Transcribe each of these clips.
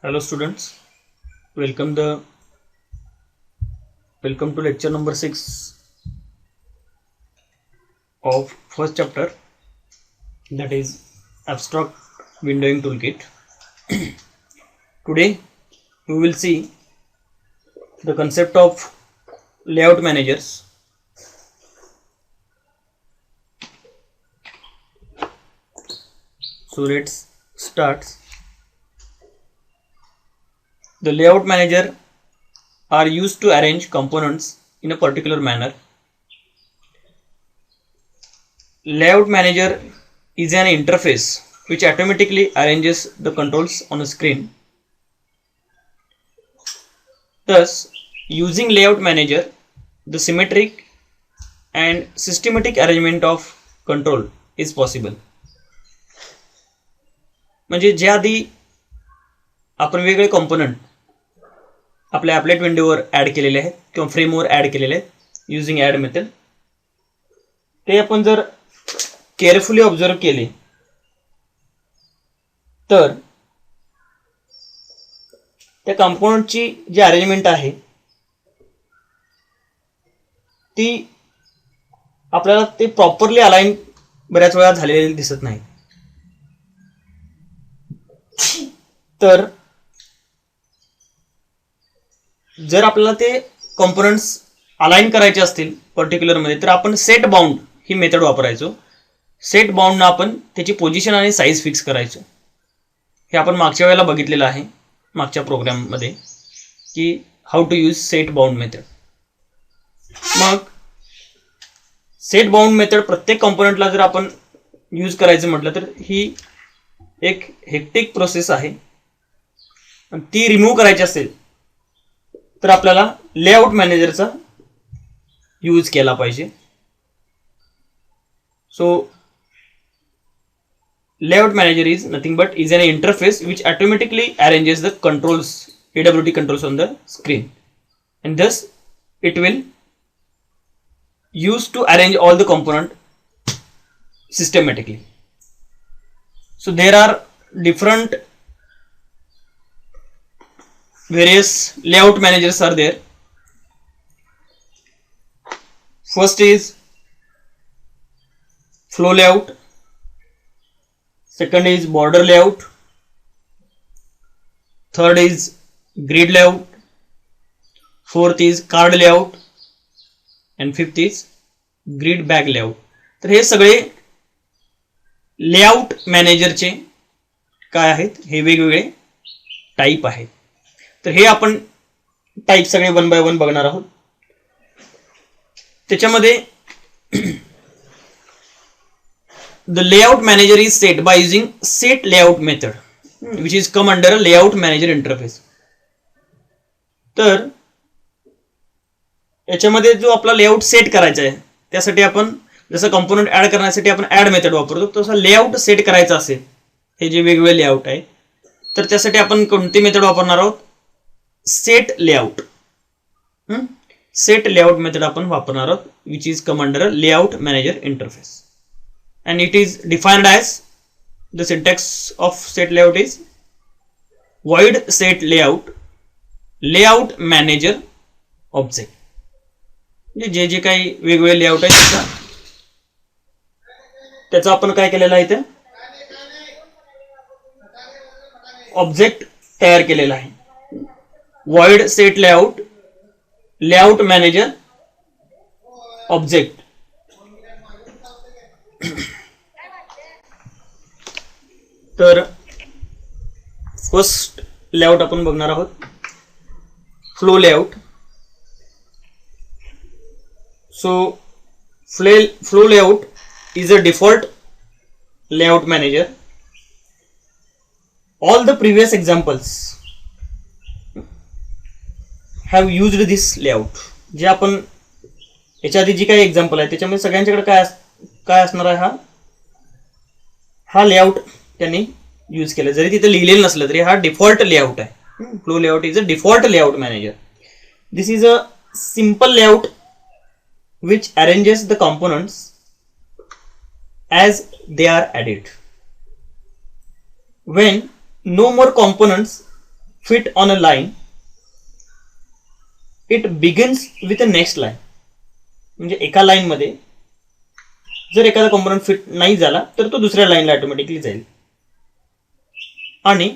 Hello students, welcome to lecture number 6 of first chapter, that is abstract windowing toolkit. Today we will see the concept of layout managers. So let's start. The layout manager are used to arrange components in a particular manner. Layout manager is an interface which automatically arranges the controls on a screen. Thus, using layout manager, the symmetric and systematic arrangement of control is possible. म्हणजे जे आधी आपण वेगवेगळे component आपल्या ॲपलेट विंडोवर add केलेले आहेत किंवा फ्रेमवर ॲड केलेले आहेत युजिंग ॲड मेथड, ते आपण जर केअरफुली ऑब्झर्व केले तर त्या कंपोनंटची जी अरेंजमेंट आहे ती आपल्याला ते प्रॉपरली अलाइन बऱ्याच वेळा झालेली दिसत नाही. तर जर आपल्याला ते कंपोनंट्स अलाइन करायचे असतील पर्टिक्युलर मध्ये तर आपण सेट बाउंड ही मेथड वापरायचो. सेट बाउंडनं आपण त्याची पोझिशन आणि साईज फिक्स करायचो. हे आपण मागच्या वेळेला बघितलेलं आहे मागच्या प्रोग्राममध्ये की how to use set bound method. मग सेट बाउंड मेथड प्रत्येक कंपोनंटला जर आपण यूज करायचं म्हटलं तर ही एक हेक्टिक प्रोसेस आहे. ती रिमूव्ह करायची असेल तर आपल्याला लेआउट मॅनेजरचा यूज केला पाहिजे. So layout manager is nothing but is an interface which automatically arranges the controls, AWT controls on the screen, and thus it will use to arrange all the component systematically. So there are different various layout managers are there. First is flow layout, second is border layout, third is grid layout, fourth is card layout, and fifth is grid bag layout. तर हे सगळे layout मॅनेजरचे काय आहेत, हे वेगवेगळे type आहेत. तर हे आपण टाईप सगळे वन बाय वन बघणार आहोत. त्याच्यामध्ये the layout manager is set by using set layout method which is come under a layout manager interface. तर याच्यामध्ये जो आपला लेआउट सेट करायचा आहे त्यासाठी आपण जसं कंपोनंट ऍड करण्यासाठी आपण ऍड मेथड वापरतो तसं लेआउट सेट करायचं असेल, हे जे वेगवेगळे लेआउट आहे तर त्यासाठी आपण कोणती मेथड वापरणार आहोत, set layout. Set layout method आपण वापरणार आहोत which is come under a layout manager interface. And it is defined as the syntax of set layout is void set layout layout manager object. जे जे काही वेगवेगळे layout आहे त्याचा आपण काय केलेलं आहे, इथे ऑब्जेक्ट तयार केलेला आहे. void set layout layout manager object. तर फर्स्ट लेआउट आपण बघणार आहोत, flow layout. So flow layout is a default layout manager. All the previous examples have used this layout. जे आपण याच्या आधी जी काही एक्झाम्पल आहे त्याच्यामध्ये सगळ्यांच्याकडे काय असणार आहे, हा लेआउट त्यांनी यूज केला. जरी तिथे लिहिलेलं नसलं तरी हा डिफॉल्ट लेआउट आहे. Flow layout is a default layout manager. This is a simple layout which arranges the components as they are added. When no more components fit on a line, it begins with a next line. म्हणजे एका line मध्ये जर एखादा component fit नाही झाला तर तो दुसऱ्या लाईनला ऑटोमॅटिकली जाईल. आणि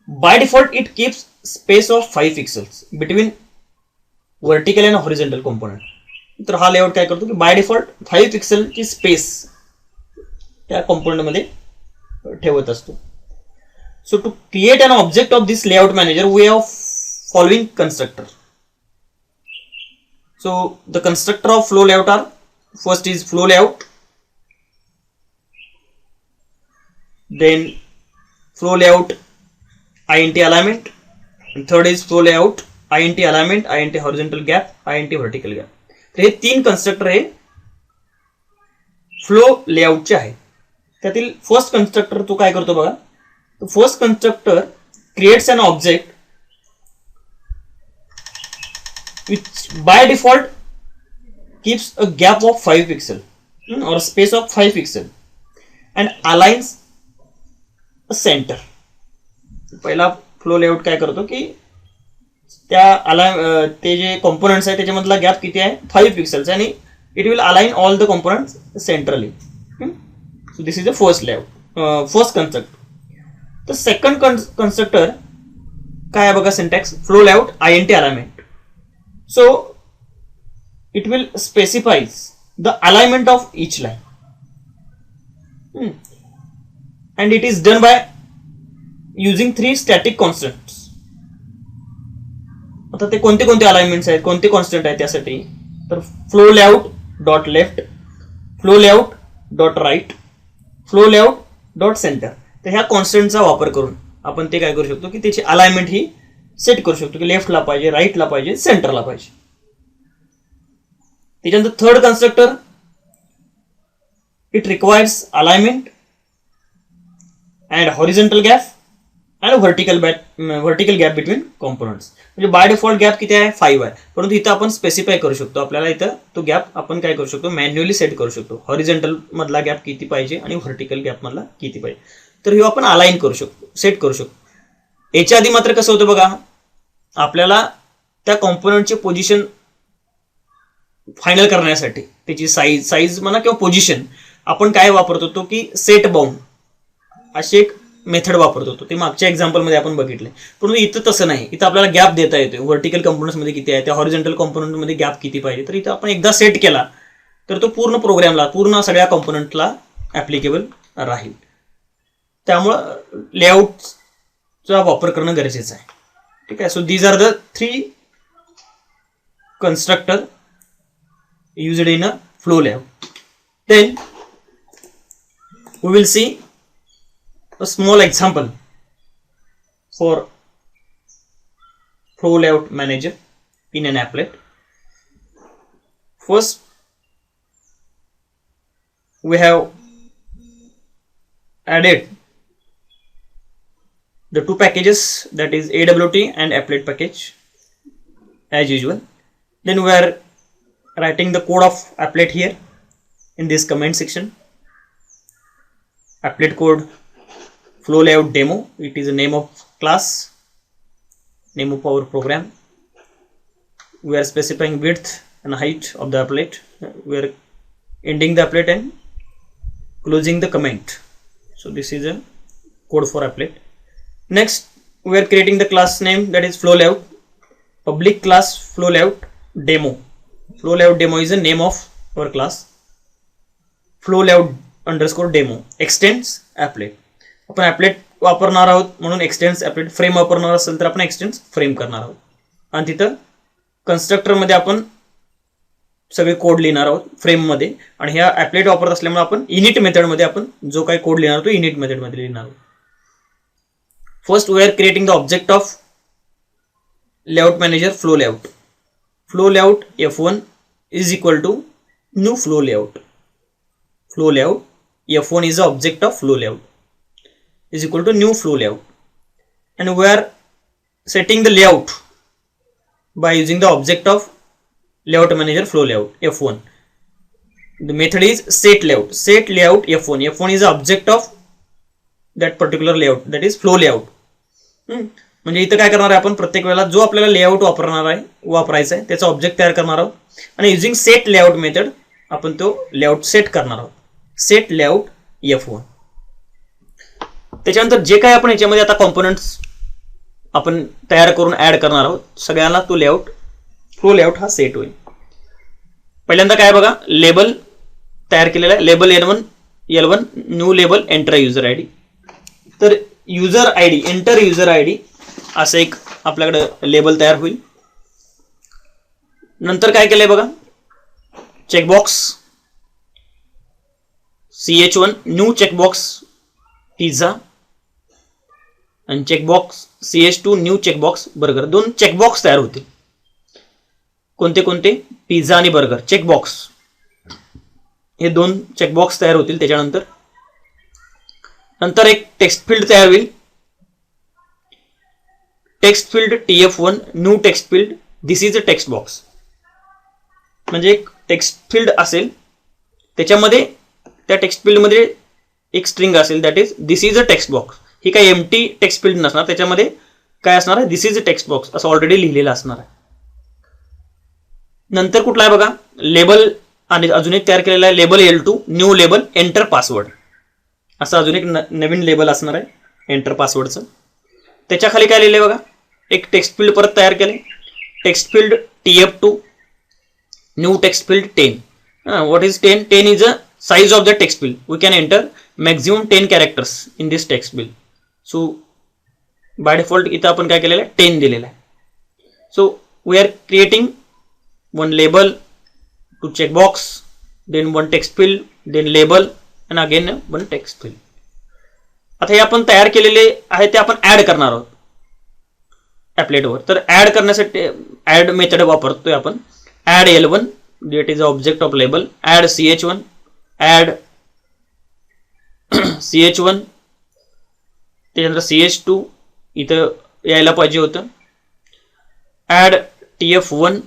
by default it keeps space of 5 pixels between vertical and horizontal component. तर हा लेआउट काय करतो की बाय डिफॉल्ट 5 पिक्सेलची स्पेस त्या कॉम्पोनंट मध्ये ठेवत असतो. So to create an object of this layout manager we have following constructor. So the constructor of flow layout are, first is flow layout, then flow layout int alignment, and third is flow layout int alignment, int horizontal gap, int vertical gap. तर हे 3 constructor हे flow लेआउटचे आहे. त्यातील first constructor तो काय करतो बघा. First constructor creates an object which by default keeps a gap of 5 pixel or space of 5 pixel and aligns a center. पहिला फ्लो लेआउट काय करतो की त्या ते जे कॉम्पोनंट्स आहे त्याच्यामधला गॅप किती आहे 5 पिक्सेल्स आणि it will align all the components centrally. So this is the first layout first construct. तर सेकंड कन्स्ट्रक्टर काय आहे बघा syntax flow layout int alignment. So it will specifies the alignment of each line, and it is done by using 3 static constants. आता ते कोणते कोणते alignments आहेत कोणते कॉन्स्टंट आहेत त्यासाठी तर flow layout dot left, flow layout dot right, flow layout dot centre. तर ह्या कॉन्स्टंटचा वापर करून आपण ते काय करू शकतो की त्याची अलाइनमेंट ही सेट करू शकतो की लेफ्टला पाहिजे राईटला पाहिजे सेंटरला पाहिजे. त्याच्यानंतर third constructor it requires alignment and horizontal gap and vertical gap between components. म्हणजे बाय डिफॉल्ट गॅप किती आहे 5 आहे, परंतु इथं आपण स्पेसिफाय करू शकतो. आपल्याला इथं तो गॅप आपण काय करू शकतो मॅन्युअली सेट करू शकतो. हॉरिझॉन्टल मधला गॅप किती पाहिजे आणि व्हर्टिकल गॅप मधला किती पाहिजे तर हे आपण अलाइन करू शकतो सेट करू शकतो. याच्या आधी मात्र कसं होतं बघा आपल्याला त्या कॉम्पोनंटचे पोझिशन फायनल करण्यासाठी त्याची साईज म्हणा किंवा पोझिशन आपण काय वापरत होतो की सेट बाउंड अशी एक मेथड वापरत होतो. ते मागच्या एक्झाम्पलमध्ये आपण बघितले. परंतु इथं तसं नाही. इथं आपल्याला गॅप देता येतो व्हर्टिकल कॉम्पोनंट्समध्ये किती आहे त्या हॉरिझॉन्टल कॉम्पोनंटमध्ये गॅप किती पाहिजे. तर इथं आपण एकदा सेट केला तर तो पूर्ण प्रोग्रामला पूर्ण सगळ्या कॉम्पोनंटला ॲप्लिकेबल राहील. त्यामुळं लेआउटचा वापर करणं गरजेचं आहे. ठीक आहे. So these are the 3 constructor used in a flow layout. Then we will see a small example for flow layout manager in an applet. First we have added the 2 packages, that is AWT and applet package as usual. Then we are writing the code of applet here in this comment section. Applet code flow layout demo, it is a name of class, name of our program. We are specifying width and height of the applet. We are ending the applet and closing the comment. So this is a code for applet. Next we are creating the class name, that is flow layout, public class flow layout demo. Flow layout demo is the name of our class. Flow layout underscore demo extends applet. आपण applet वापरणार आहोत म्हणून extends applet. Frame वापरणार असेल तर आपण extends frame करणार आहोत. आणि तिथं कन्स्ट्रक्टर मध्ये आपण सगळे कोड लिहिणार आहोत फ्रेम मध्ये. आणि ह्या applet वापरत असल्यामुळे आपण init मेथड मध्ये आपण जो काही कोड लिहिणार तो init मेथड मध्ये लिहिणार आहोत. First we are creating the object of layout manager flow layout. Flow layout f1 is equal to new flow layout. Flow layout f1 is the object of flow layout is equal to new flow layout, and we are setting the layout by using the object of layout manager flow layout f1. The method is set layout. Set layout f1. F1 is the object of that particular layout, that is flow layout. म्हणजे इथं काय करणार आहे आपण, प्रत्येक वेळेला जो आपल्याला लेआउट वापरायचा आहे त्याचा ऑब्जेक्ट तयार करणार आहोत आणि युझिंग सेट लेआउट मेथड आपण तो लेआउट सेट करणार आहोत. Set layout F1. त्याच्यानंतर जे काय आपण याच्यामध्ये आता कॉम्पोनंट्स आपण तयार करून ऍड करणार आहोत सगळ्यांना तो लेआउट फ्लो लेआउट हा सेट होईल. पहिल्यांदा काय बघा, लेबल तयार केलेला आहे. Label L1 new label enter user ID. तर user ID enter user ID असं एक आपल्याकडे लेबल तयार होईल. नंतर काय केलंय बघा, checkbox CH1 new checkbox pizza आणि checkbox CH2 new checkbox burger. दोन चेकबॉक्स तयार होतील. कोणते कोणते, पिझ्झा आणि बर्गर चेकबॉक्स, हे दोन चेकबॉक्स तयार होतील. त्याच्यानंतर नंतर एक टेक्स्ट फील्ड तयार होईल. Text field TF1 new text field this is a text box. म्हणजे एक टेक्स्ट फील्ड असेल त्याच्यामध्ये त्या टेक्स्ट फील्डमध्ये एक स्ट्रिंग असेल that is this is a text box. ही काही एम्प्टी टेक्स्ट फील्ड नसणार, त्याच्यामध्ये काय असणार आहे, this is a text box असं ऑलरेडी लिहिलेलं असणार आहे. नंतर कुठला आहे बघा, लेबल आणि अजून एक तयार केलेला आहे label L2 new label enter password. असं अजून एक नवीन लेबल असणार आहे एंटर पासवर्डचं. त्याच्या खाली काय लिहिलंय बघा, एक टेक्स्ट फील्ड परत तयार केले. Text field TF2 new text field 10. What is 10? 10 is a size of the text field. We can enter maximum 10 characters in this text field. So by default इथं आपण काय केलेलं आहे, 10 दिलेलं आहे. So we are creating one label, two checkbox, then one text field, then label and again one text field. आता हे आपण तयार केलेले आहे ते आपण ऍड करणार आहोत ॲपलेटवर. तर ऍड करण्यासाठी ऍड मेथड वापरतोय आपण. Add L1 that is object of label, add CH1, add CH1, त्याच्यानंतर CH2 इथं यायला पाहिजे होतं. ऍड TF1,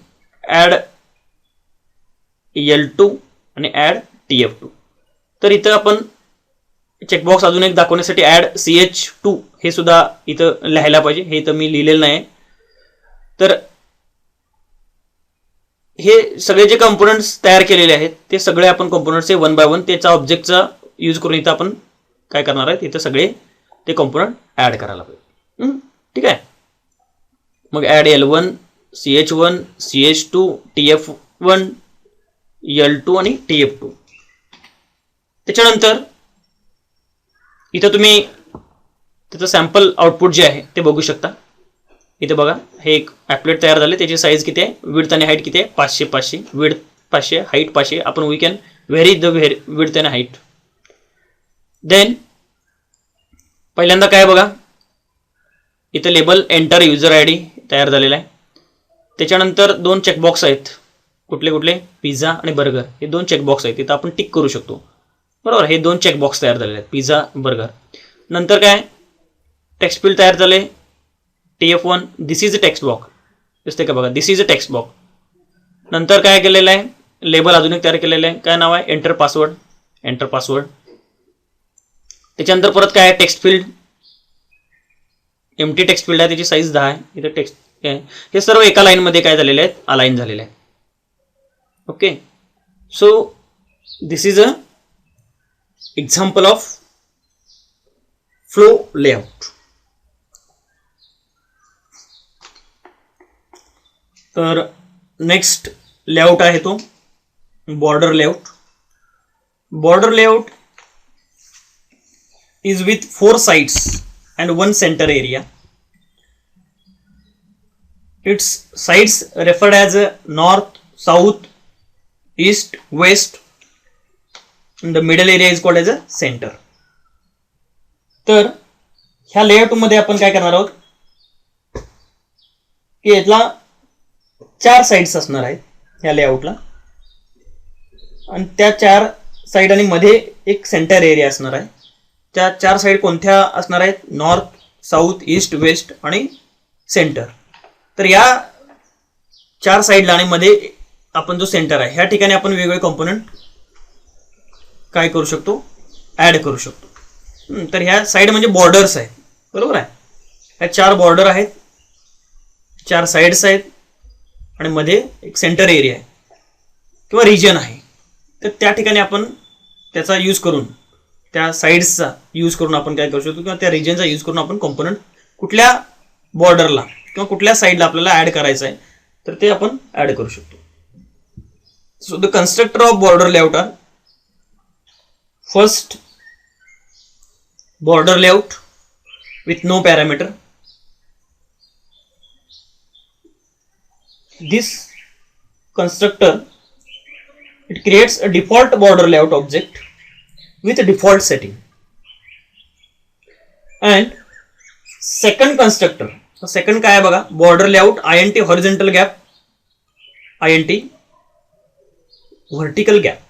ऍड L2 आणि ऍड TF2. तर इथं आपण चेकबॉक्स अजून एक दाखवण्यासाठी ऍड CH2 हे सुद्धा इथं लिहायला पाहिजे. हे तर मी लिहिलेलं नाही. तर हे सगळे जे कंपोनंट्स तयार केलेले आहेत ते सगळे आपण कंपोनंट्सचे वन बाय वन त्याचा ऑब्जेक्टचा यूज करून इथं आपण काय करणार आहे, इथं सगळे ते कंपोनंट ऍड करायला पाहिजे. ठीक आहे. मग add L1, CH1, CH2, TF1, L2 आणि TF2. त्याच्यानंतर इथं तुम्ही त्याचं सॅम्पल आउटपुट जे आहे ते बघू शकता. इथे बघा, हे एक ॲपलेट तयार झाले. त्याची साईज किती आहे, विड्थ आणि हाईट किती आहे, 500 विड्थ 500 हाईट 500. आपण we can vary the width and height. Then पहिल्यांदा काय बघा, इथं लेबल एंटर युजर आयडी तयार झालेला आहे. त्याच्यानंतर दोन चेकबॉक्स आहेत. कुठले कुठले, पिझ्झा आणि बर्गर. हे दोन चेकबॉक्स आहेत, इथं आपण टिक करू शकतो. बरोबर, हे दोन चेकबॉक्स तयार झालेले आहेत, पिझ्झा बर्गर. नंतर काय, टेक्स्ट फील्ड तयार झाले TF1 this is a text box. दिसते का बघा, दिस इज अ टेक्स्ट बॉक्स. नंतर काय केलेलं आहे, लेबल अजून एक तयार केलेलं आहे. काय नाव आहे, एंटर पासवर्ड. Enter password. त्याच्यानंतर परत काय आहे, text field empty text field आहे, त्याची साईज 10 आहे. इथे टेक्स्ट आहे. हे सर्व एका लाईनमध्ये काय झालेले आहेत, अलाइन झालेले आहे. Okay. So this is a example of flow layout. तर नेक्स्ट लेआउट आहे तो border layout. Border layout is with 4 sides and 1 center area. Its sides referred as north, south, east, west, and the middle area is called as a center. तर ह्या layout मध्ये आपण काय करणार आहोत की यातला 4 साइड्स असणार आहेत ह्या लेआउटला, आणि त्या 4 साइड आणि मध्ये एक सेंटर एरिया असणार आहे. त्या 4 साइड कोणत्या असणार आहेत, नॉर्थ, साऊथ, ईस्ट, वेस्ट आणि सेंटर. तर या 4 साइडला आणि मध्ये आपण जो सेंटर आहे ह्या ठिकाणी आपण वेगवेगळे कंपोनंट काय करू शकतो, ऍड करू शकतो. तर ह्या साइड म्हणजे बॉर्डर्स आहे, बरोबर आहे. ह्या 4 बॉर्डर आहेत, 4 साइड्स आहेत आणि मध्ये एक सेंटर एरिया आहे किंवा रिजन आहे. तर त्या ठिकाणी आपण त्याचा यूज करून, त्या साइड्सचा यूज करून आपण काय करू शकतो, किंवा त्या रिजनचा यूज करून आपण कॉम्पोनंट कुठल्या बॉर्डरला किंवा कुठल्या साइडला आपल्याला ऍड करायचं आहे तर ते आपण ऍड करू शकतो. So the constructor of border layout are first border layout with no parameter. This constructor, it creates a default border layout object with a default setting. And second constructor, second काय आहे बघा, border layout int horizontal gap, int vertical gap.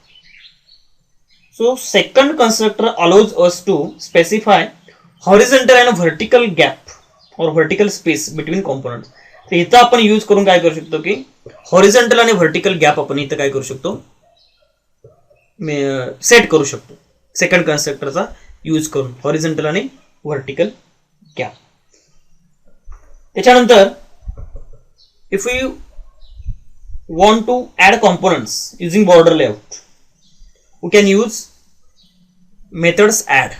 So second constructor allows us to specify horizontal and vertical gap or vertical space between components. तर इथं आपण use करून काय करू शकतो की हॉरिझॉन्टल आणि व्हर्टिकल गॅप आपण इथं काय करू शकतो, सेट करू शकतो सेकंड कन्स्ट्रक्टरचा यूज करून, हॉरिझॉन्टल आणि व्हर्टिकल गॅप. त्याच्यानंतर if you want to add components using border layout, we can use methods add.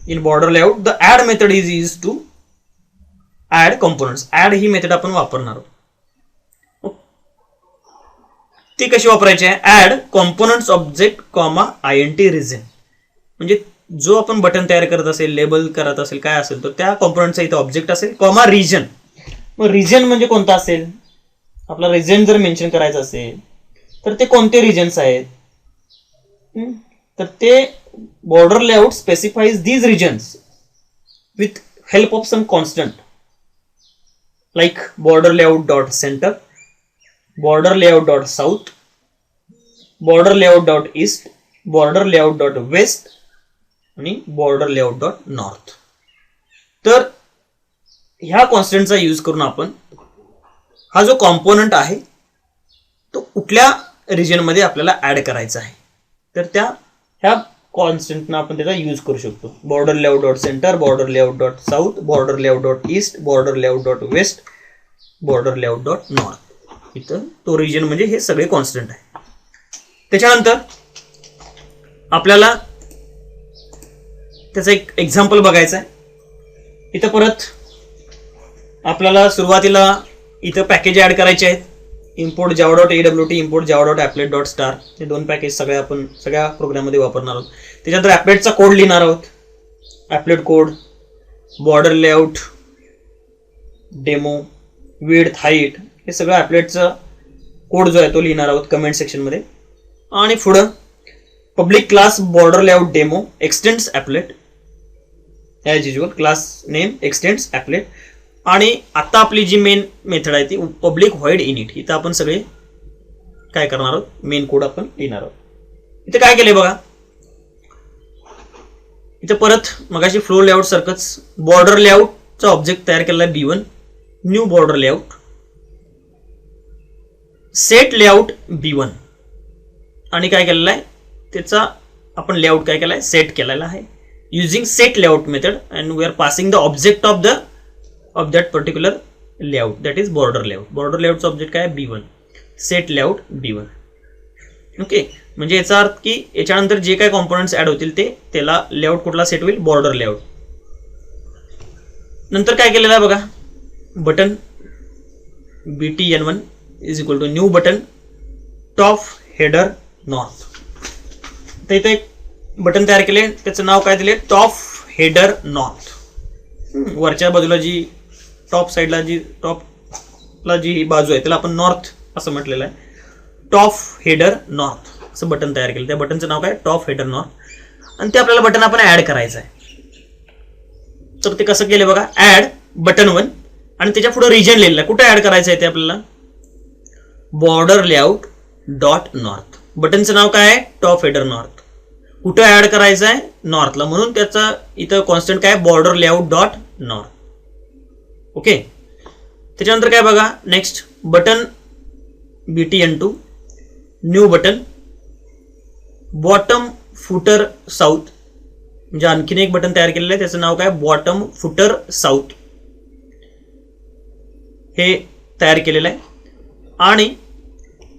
In border layout the add method is used to add components. add he method आपण वापरणार आहोत. ती कशी वापरायची आहे, add components object comma int region. म्हणजे जो आपण बटन तयार करत असेल, लेबल करत असेल, काय असेल तर त्या कॉम्पोनंटचा इथे ऑब्जेक्ट असेल कॉमा रिजन. मग रिजन म्हणजे कोणता असेल, आपला रिजन जर मेन्शन करायचं असेल तर ते कोणते रिजन्स आहेत, तर ते border layout specifies these regions with help of some constant like border layout dot centre, border layout dot south, border layout dot east, border layout dot west आणि बॉर्डर लेआउट डॉट नॉर्थ. तर ह्या कॉन्स्टंटचा use करून आपण हा जो component आहे तो कुठल्या रिजन मध्ये आपल्याला ऍड करायचा आहे तर त्या ह्या कॉन्स्टंटना आपण त्याचा यूज करू शकतो. Border layout dot centre, border layout dot south, border layout dot east, border layout dot west, border layout dot north. इथं तो रिजन म्हणजे हे सगळे कॉन्स्टंट आहे. त्याच्यानंतर आपल्याला त्याचा एक एक्झाम्पल बघायचा आहे. इथं परत आपल्याला सुरुवातीला इथं पॅकेज ऍड करायचे आहेत. Import Java dot AWT, import Java dot applet dot star, हे दोन पॅकेज सगळ्या आपण सगळ्या प्रोग्राममध्ये वापरणार आहोत. त्याच्यानंतर ॲपलेटचा कोड लिहिणार आहोत, applet code, border layout, demo, width, height, हे सगळं ॲपलेटचा कोड जो आहे तो लिहिणार आहोत कमेंट सेक्शनमध्ये. आणि पुढं public class border layout demo extends applet, as usual class name extends applet. आणि आता आपली जी मेन मेथड आहे ती पब्लिक व्हॉइड इनिट. इथं आपण सगळे काय करणार आहोत, मेन कोड आपण लिहिणार आहोत. इथे काय केलंय बघा, इथं परत मगाशी फ्लो लेआउट सारखंच बॉर्डर लेआउटचा ऑब्जेक्ट तयार केलेला आहे B1, new border layout, set layout B1 आणि काय केलेलं आहे त्याचा आपण लेआउट काय केलाय, सेट केलेला आहे using set layout method and we are passing the object of that particular layout, that is border layout. border layout चा ऑब्जेक्ट काय आहे B1, set layout B1. Okay, म्हणजे याचा अर्थ की याच्यानंतर जे काय कॉम्पोनंट्स ऍड होतील ते त्याला लेआउट कुठला सेट होईल, बॉर्डर लेआउट. नंतर काय केलेलं आहे बघा, button BTN1 is equal to new button top header north. तर इथे एक बटन तयार केले, त्याचं नाव काय दिले, टॉप हेडर नॉर्थ. वरच्या बाजूला जी टॉप साईडला जी टॉपला जी बाजू आहे त्याला आपण नॉर्थ असं म्हटलेलं आहे. टॉप हेडर नॉर्थ असं बटन तयार केलं, त्या बटनचं नाव काय, टॉप हेडर नॉर्थ. आणि ते आपल्याला बटन आपण ऍड करायचं आहे. तर ते कसं केलं बघा, ऍड बटन 1 आणि त्याच्या पुढे रिजन लिहिलेलं आहे. कुठे ऍड करायचं आहे ते आपल्याला, बॉर्डर लेआउट डॉट नॉर्थ. बटनचं नाव काय आहे, टॉप हेडर नॉर्थ. कुठे ऍड करायचं आहे, नॉर्थला, म्हणून त्याचा इथं कॉन्स्टंट काय, border layout dot north. Okay, त्याच्यानंतर काय बघा, next button BTN2 new button bottom footer south म्हणजे आणखीन एक बटन तयार केलेलं आहे, त्याचं नाव काय, बॉटम फुटर साऊथ हे तयार केलेलं आहे. आणि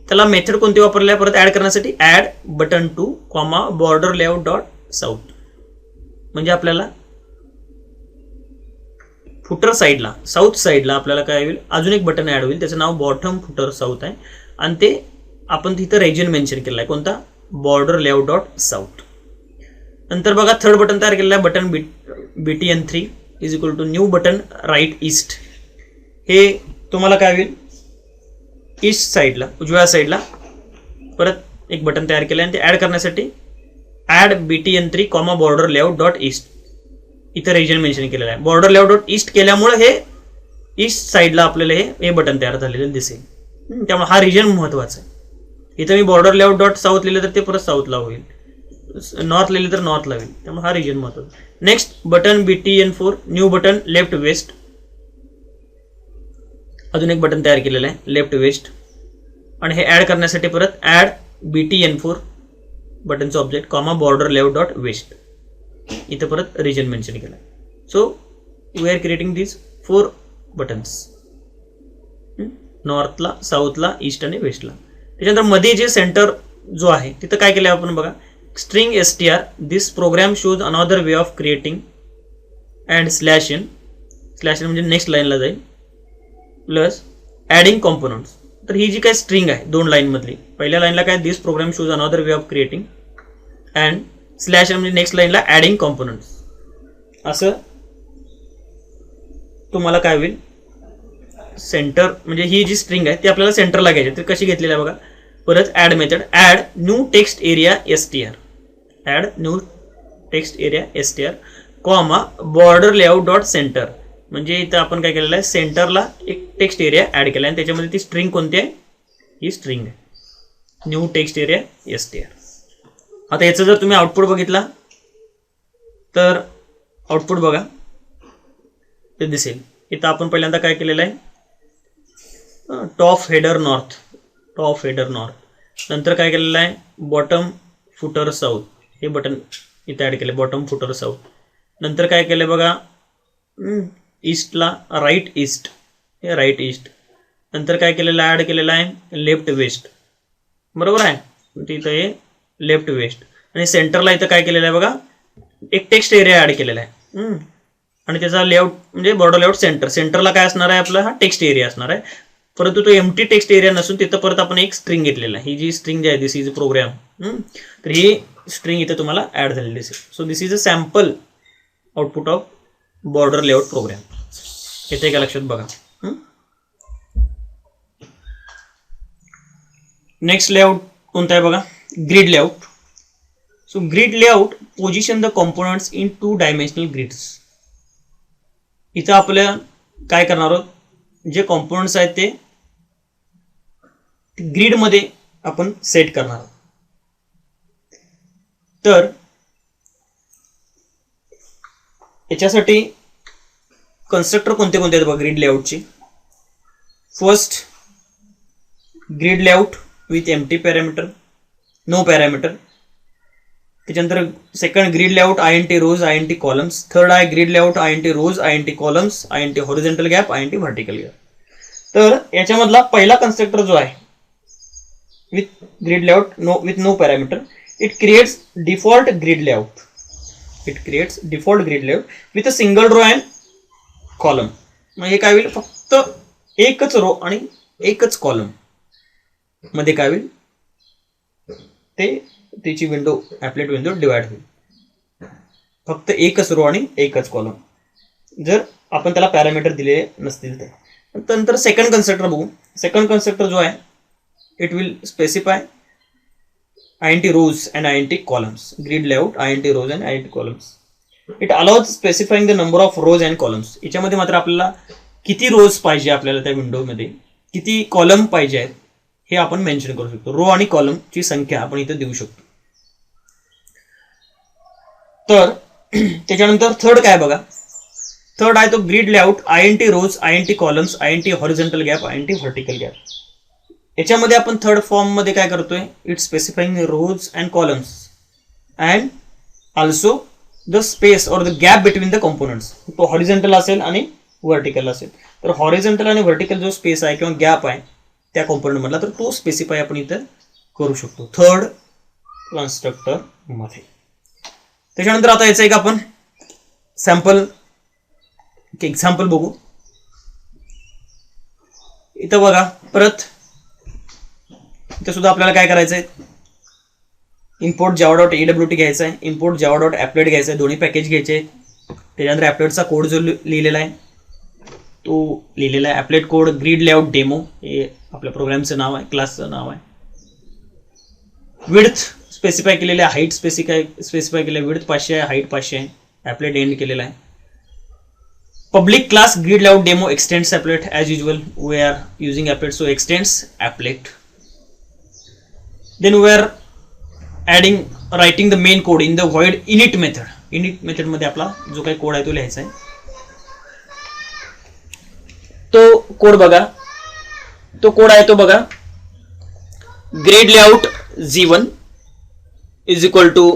त्याला मेथड कोणती वापरली आहे परत ऍड करण्यासाठी, add button two comma border layout dot south. म्हणजे आपल्याला फुटर साईडला, साऊथ साईडला आपल्याला काय होईल, अजून एक बटन ऍड होईल, त्याचं नाव बॉटम फुटर साऊथ आहे. आणि ते आपण तिथं रिजन मेन्शन केलं आहे, कोणता, बॉर्डर लेआउट डॉट साऊथ. नंतर बघा थर्ड बटन तयार केलेलं आहे, button BTN3 is equal to new button right east. हे तुम्हाला काय होईल, ईस्ट साईडला, उजव्या साईडला परत एक बटन तयार केलं आहे. आणि ते ऍड करण्यासाठी add BTN3 comma border layout dot east, इथं रिजन मेन्शन केलेलं आहे. बॉर्डर लेआउट डॉट ईस्ट केल्यामुळे हे ईस्ट साईडला आपल्याला हे बटन तयार झालेलं दिसेल. त्यामुळे हा रिजन महत्वाचा आहे. इथं मी बॉर्डर लेआउट डॉट साऊथ लिहिलं तर ते परत साऊथला होईल, नॉर्थ लिहिलं तर नॉर्थला होईल, त्यामुळे हा रिजन महत्वाचा. Next button BTN4 new button left west, अजून एक बटन तयार केलेलं आहे लेफ्ट वेस्ट. आणि हे ऍड करण्यासाठी परत ऍड BTN4 बटनचं object comma border layout dot west, इथं परत रिजन मेन्शन केलं आहे. So we are creating this 4 buttons, नॉर्थला, साऊथला, ईस्ट आणि वेस्टला. त्याच्यानंतर मध्ये जे सेंटर जो आहे तिथं काय केलं आपण बघा, string str this program shows another way of creating and slash n म्हणजे नेक्स्ट लाईनला जाईल, प्लस ॲडिंग कॉम्पोनंट्स. तर ही जी काय स्ट्रिंग आहे 2 लाईन मधली, पहिल्या लाईनला काय, this program shows another way of creating and slash म्हणजे नेक्स्ट लाईनला ॲडिंग कॉम्पोनंट्स, असं तुम्हाला काय होईल, सेंटर म्हणजे ही जी स्ट्रिंग आहे ती आपल्याला सेंटरला घ्यायची. तर कशी घेतलेली आहे बघा, परत add method add new text area str, add new text area str comma border layout dot centre. म्हणजे इथं आपण काय केलेलं आहे, सेंटरला एक टेक्स्ट एरिया ऍड केला आहे आणि त्याच्यामध्ये ती स्ट्रिंग कोणती आहे, ही स्ट्रिंग आहे, न्यू टेक्स्ट एरिया str. आता याचं जर तुम्ही आउटपुट बघितला तर आउटपुट बघा ते दिसेल. इथं आपण पहिल्यांदा काय केलेलं आहे, टॉप हेडर नॉर्थ, नंतर काय केलेलं आहे, बॉटम फुटर साऊथ, हे बटन इथं ऍड केलं, बॉटम फुटर साऊथ. नंतर काय केलं बघा, ईस्टला राईट ईस्ट, हे राईट ईस्ट. नंतर काय केलेलं ऍड केलेलं आहे लेफ्ट वेस्ट, बरोबर आहे, तिथं हे लेफ्ट वेस्ट. आणि सेंटरला इथं काय केलेलं आहे बघा, एक टेक्स्ट एरिया ऍड केलेला आहे. आणि त्याचा लेआउट म्हणजे बॉर्डर लेआउट सेंटरला काय असणार आहे आपला, हा टेक्स्ट एरिया असणार आहे. परंतु तो एम्प्टी टेक्स्ट एरिया नसून तिथं परत आपण एक स्ट्रिंग घेतलेला आहे. ही जी स्ट्रिंग जी आहे दिस इज प्रोग्राम, तर ही स्ट्रिंग इथं तुम्हाला ऍड झालेली दिसेल. So this is a sample output of border layout program. येते का लक्षात बघा. नेक्स्ट लेआउट कोणता आहे बघा, grid layout. So grid layout position the components in 2 dimensional grids. इथं आपल्या काय करणार आहोत, जे कॉम्पोनंट्स आहेत ते ग्रिड मध्ये आपण सेट करणार आहोत. तर याच्यासाठी कन्स्ट्रक्टर कोणते कोणते आहेत बघा ग्रिड लेआउटचे. First grid layout with empty parameter, no parameter. त्याच्यानंतर second grid layout INT rows INT columns. Third आहे grid layout INT rows INT columns INT horizontal gap INT vertical gap. तर याच्यामधला पहिला कन्स्ट्रक्टर जो आहे with grid layout with no parameter, it creates default grid layout. It creates default grid layout with a single row and column. मग हे काय होईल, फक्त एकच रो आणि एकच कॉलम मध्ये काय होईल, त्याची विंडो ॲपलेट विंडो डिवाइड होईल. फक्त एकच रो आणि एकच कॉलम जर आपण त्याला पॅरामीटर दिले नसतील तर. नंतर सेकंड कन्स्ट्रक्टर बघू. सेकंड कन्स्ट्रक्टर जो आहे it will specify INT rows and INT columns. Grid layout INT rows and INT columns. It allows specifying the number of rows and columns. याच्यामध्ये मात्र आपल्याला किती रोज पाहिजे, आपल्याला त्या विंडोमध्ये किती कॉलम पाहिजे आहेत हे आपण मेन्शन करू शकतो. रो आणि कॉलमची संख्या आपण इथे देऊ शकतो. तर त्याच्यानंतर थर्ड काय बघा, थर्ड आहे तो grid layout INT rows INT columns INT horizontal gap INT vertical gap. याच्यामध्ये आपण थर्ड फॉर्म मध्ये काय करतोय, it specifying rows and columns and also the space or the gap between the components, तो हॉरिझॉन्टल असेल आणि व्हर्टिकल असेल. तर हॉरिझॉन्टल आणि व्हर्टिकल जो स्पेस आहे किंवा गॅप आहे त्या कॉम्पोनंट मधला, तर तो स्पेसिफाय आपण इथं करू शकतो थर्ड कन्स्ट्रक्टर मध्ये. त्याच्यानंतर आता याचं एक आपण सॅम्पल एक्झाम्पल बघू. इथं बघा परत इथं सुद्धा आपल्याला काय करायचं आहे, इम्पोर्ट जावा डॉट AWT घ्यायचा आहे, इम्पोर्ट जावा डॉट ॲपलेट घ्यायचा आहे, दोन्ही पॅकेज घ्यायचे आहेत. त्याच्यानंतर ॲपलेटचा कोड जो लिहिलेला आहे तो लिहिलेला आहे, ॲपलेट कोड ग्रीड लेआउट डेमो हे आपल्या प्रोग्रामचं नाव आहे, क्लासचं नाव आहे. विड्थ स्पेसिफाय केलेलं आहे, हाईट स्पेसिफाय केलं आहे, विड्थ 500 आहे, हाईट 500 आहे, ॲपलेट एंड केलेला आहे. Public class grid layout demo extends applet as usual. We are using applet, so extends applet. Then we are writing the main code in the void init method. Init method मध्ये आपला जो काही code आहे तो लिहायचा आहे. तो code बघा, तो कोड आहे तो बघा, grid layout z1 is equal to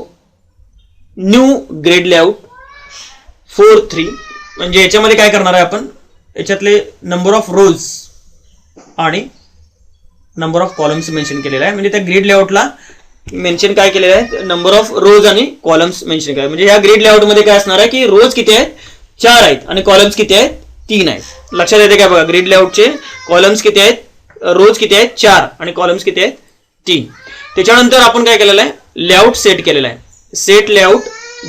new grid layout 4 3. म्हणजे याच्यामध्ये काय करणार आहे आपण, याच्यातले नंबर ऑफ रोज आणि नंबर ऑफ कॉलम्स मेन्शन केलेला आहे. म्हणजे त्या ग्रीड लेआउटला मेन्शन काय केलेलं आहे, नंबर ऑफ रोज आणि कॉलम्स मेन्शन केले. म्हणजे या ग्रीड लेआउट मध्ये काय असणार आहे की रोज किती आहेत, 4 आहेत आणि कॉलम्स किती आहेत, 3 आहेत. लक्षात येते काय बघा, ग्रीड लेआउटचे कॉलम्स किती आहेत, रोज किती आहेत, 4 आणि कॉलम्स किती आहेत, 3. त्याच्यानंतर आपण काय केलेलं आहे, लेआउट सेट केलेला आहे. सेट लेआउट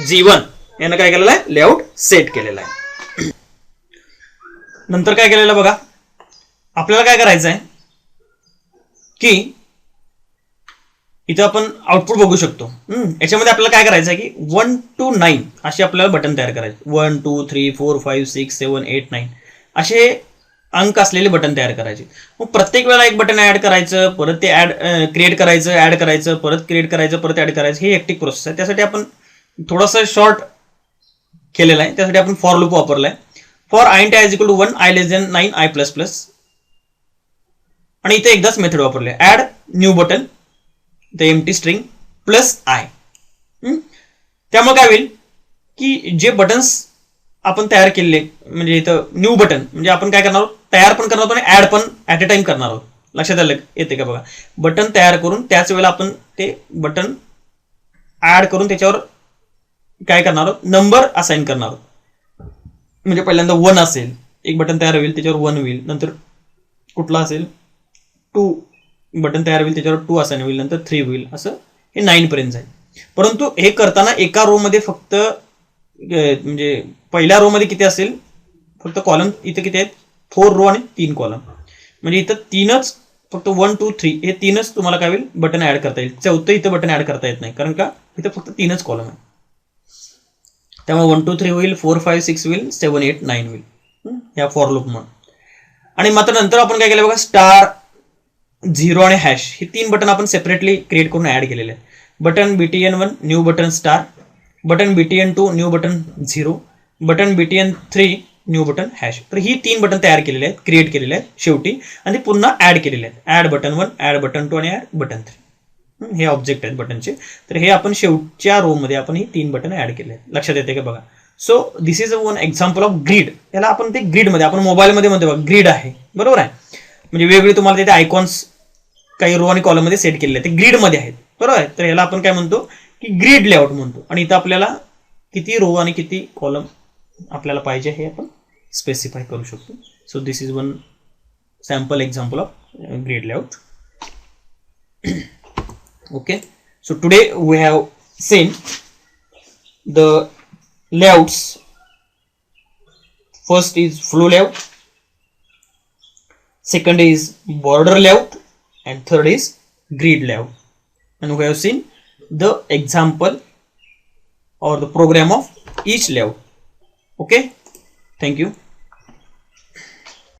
G1 यानं काय केलेलं आहे, लेआउट सेट केलेला आहे. नंतर काय केलेलं बघा, आपल्याला काय करायचं आहे की इथं आपण आउटपुट बघू शकतो. याच्यामध्ये आपल्याला काय करायचं आहे की 1 to 9 असे आपल्याला बटन तयार करायचे. 1 2 3 4 5 6 7 8 9 असे अंक असलेले बटन तयार करायचे. मग प्रत्येक वेळेला एक बटन ऍड करायचं, परत ते क्रिएट करायचं, ऍड करायचं, परत क्रिएट करायचं, परत ऍड करायचं, हे हेक्टिक प्रोसेस आहे. त्यासाठी आपण थोडंसं शॉर्ट केलेलं आहे. त्यासाठी आपण फॉर लूप वापरलाय. For int i is equal to 1 i less than 9 i plus plus. आणि इथे एकदाच मेथड वापरले, add new button the empty string plus I. त्यामुळे काय होईल की जे बटन्स आपण तयार केले, म्हणजे इथं न्यू बटन म्हणजे आपण काय करणार आहोत, तयार पण करणार आहोत आणि ऍड पण ऍट अ टाइम करणार आहोत. लक्षात आलं येते का बघा, बटन तयार करून त्याच वेळेला आपण ते बटन ऍड करून त्याच्यावर काय करणार आहोत, नंबर असाइन करणार आहोत. म्हणजे पहिल्यांदा 1 असेल, एक बटन तयार होईल त्याच्यावर 1 होईल, नंतर कुठला असेल 2 बटन तयार होईल त्याच्यावर 2 असाइन होईल, नंतर 3 होईल, असं हे 9 पर्यंत जाईल. परंतु हे करताना एका रो मध्ये फक्त म्हणजे पहिल्या रो मध्ये किती असेल, फक्त कॉलम इथे किती आहेत, 4 रो आणि 3 कॉलम. म्हणजे इथं 3च फक्त 1 2 3 हे 3च तुम्हाला काय होईल, बटन ऍड करता येईल. चौथं इथं बटन ऍड करता येत नाही, कारण का इथं फक्त 3च कॉलम आहे. त्यामुळे 1 2 3 होईल, 4 5 6 होईल, 7 8 9 होईल या फॉर लूप म्हणून. आणि मात्र नंतर आपण काय केलं बघा, स्टार 0 आणि हॅश हे 3 बटन आपण सेपरेटली क्रिएट करून ऍड केलेले आहेत. Button BTN1 new button star, button BTN2 new button 0, button BTN3 new button hash. तर ही 3 बटन तयार केलेले आहेत, क्रिएट केलेले आहेत शेवटी, आणि पुन्हा ऍड केलेले आहेत. ऍड बटन 1, ऍड बटन 2 आणि ऍड बटन 3 हे ऑब्जेक्ट आहेत बटनचे. तर हे आपण शेवटच्या रो मध्ये आपण ही 3 बटन ऍड केले आहेत. लक्षात येते का बघा. So this is one example of grid. याला आपण ते ग्रीड मध्ये, आपण मोबाईलमध्ये म्हणतो बघा ग्रीड आहे, बरोबर आहे. म्हणजे वेगवेगळे तुम्हाला तिथे आयकॉन्स काही रो आणि कॉलम मध्ये सेट केलेले आहेत, ते ग्रीड मध्ये आहेत, बरोबर आहे. तर याला आपण काय म्हणतो की ग्रीड लेआउट म्हणतो. आणि इथं आपल्याला किती रो आणि किती कॉलम आपल्याला पाहिजे हे आपण स्पेसिफाय करू शकतो. So this is one sample example of grid layout. Okay, so today we have seen the layouts. First is flow layout, second is border layout, and third is grid layout. And we have seen the example or the program of each layout. Okay, thank you.